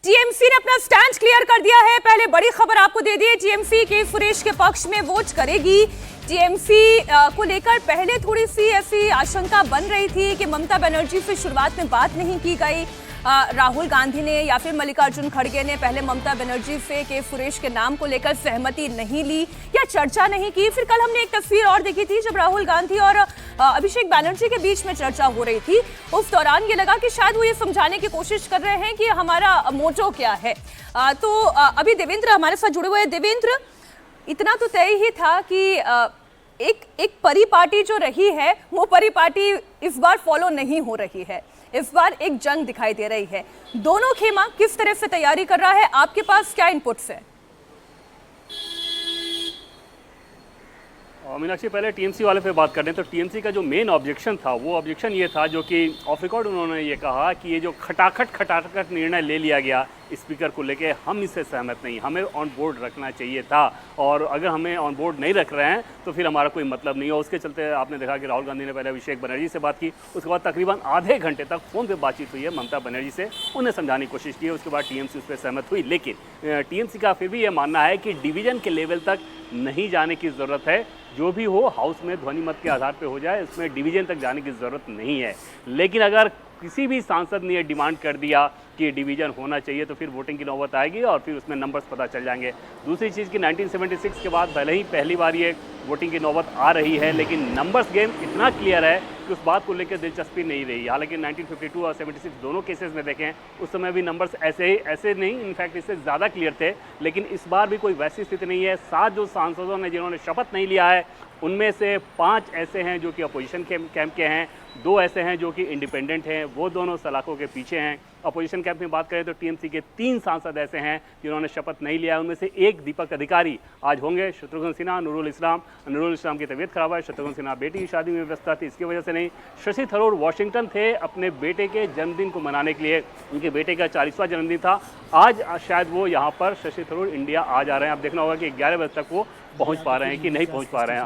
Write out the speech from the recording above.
TMC ने अपना stand clear कर दिया है। पहले बड़ी खबर आपको दे दी, टीएमसी के सुरेश के पक्ष में वोट करेगी। टीएमसी को लेकर पहले थोड़ी सी ऐसी आशंका बन रही थी कि ममता बनर्जी से शुरुआत में बात नहीं की गई। राहुल गांधी ने या फिर मल्लिकार्जुन खड़गे ने पहले ममता बनर्जी से के सुरेश के नाम को लेकर सहमति नहीं ली या चर्चा नहीं की। फिर कल हमने एक तस्वीर और देखी थी जब राहुल गांधी और अभिषेक बैनर्जी के बीच में चर्चा हो रही थी। उस दौरान ये लगा कि शायद वो ये समझाने की कोशिश कर रहे हैं कि हमारा मोटो क्या है। तो अभी देवेंद्र हमारे साथ जुड़े हुए हैं। देवेंद्र, इतना तो तय ही था कि एक परी पार्टी जो रही है वो परी पार्टी इस बार फॉलो नहीं हो रही है। इस बार एक जंग दिखाई दे रही है। दोनों खेमा किस तरह से तैयारी कर रहा है, आपके पास क्या इनपुट्स है? मीनाक्षी, पहले टीएमसी वाले पे बात कर रहे हैं तो टीएमसी का जो मेन ऑब्जेक्शन था वो ऑब्जेक्शन ये था, जो कि ऑफ रिकॉर्ड उन्होंने ये कहा कि ये जो खटाखट निर्णय ले लिया गया स्पीकर को लेके, हम इससे सहमत नहीं, हमें ऑन बोर्ड रखना चाहिए था और अगर हमें ऑन बोर्ड नहीं रख रहे हैं तो फिर हमारा कोई मतलब नहीं है। उसके चलते आपने देखा कि राहुल गांधी ने पहले अभिषेक बनर्जी से बात की, उसके बाद तकरीबन आधे घंटे तक फ़ोन पे बातचीत हुई है ममता बनर्जी से, उन्हें समझाने की कोशिश की। उसके बाद टीएमसी उस पर सहमत हुई, लेकिन टीएमसी का फिर भी ये मानना है कि डिवीज़न के लेवल तक नहीं जाने की ज़रूरत है। जो भी हो हाउस में ध्वनि मत के आधार पे हो जाए, इसमें डिवीज़न तक जाने की ज़रूरत नहीं है। लेकिन अगर किसी भी सांसद ने डिमांड कर दिया कि डिवीज़न होना चाहिए तो फिर वोटिंग की नौबत आएगी और फिर उसमें नंबर्स पता चल जाएंगे। दूसरी चीज़ कि 1976 के बाद भले ही पहली बार ये वोटिंग की नौबत आ रही है, लेकिन नंबर्स गेम इतना क्लियर है कि उस बात को लेकर दिलचस्पी नहीं रही। हालांकि 1952 और 76 दोनों केसेस में देखें उस समय भी नंबर्स ऐसे नहीं, इनफैक्ट इससे ज़्यादा क्लियर थे। लेकिन इस बार भी कोई वैसी स्थिति नहीं है। 7 जो सांसदों ने जिन्होंने शपथ नहीं लिया है उनमें से 5 ऐसे हैं जो कि अपोजिशन कैंप के हैं, 2 ऐसे हैं जो कि इंडिपेंडेंट हैं, वो दोनों सलाखों के पीछे हैं। अपोजिशन कैंप में बात करें तो टीएमसी के 3 सांसद ऐसे हैं जिन्होंने शपथ नहीं लिया है। उनमें से एक दीपक अधिकारी आज होंगे, शत्रुघ्न सिन्हा, नूरुल इस्लाम की तबीयत खराब है, शत्रुघ्न सिन्हा बेटी की शादी में व्यस्त थी, इसकी वजह से नहीं। शशि थरूर वाशिंगटन थे अपने बेटे के जन्मदिन को मनाने के लिए, उनके बेटे का 40वां जन्मदिन था आज, शायद वो यहाँ पर शशि थरूर इंडिया आ जा रहे हैं। अब देखना होगा कि 11 बजे तक वो पहुँच पा रहे हैं कि नहीं पहुँच पा रहे हैं।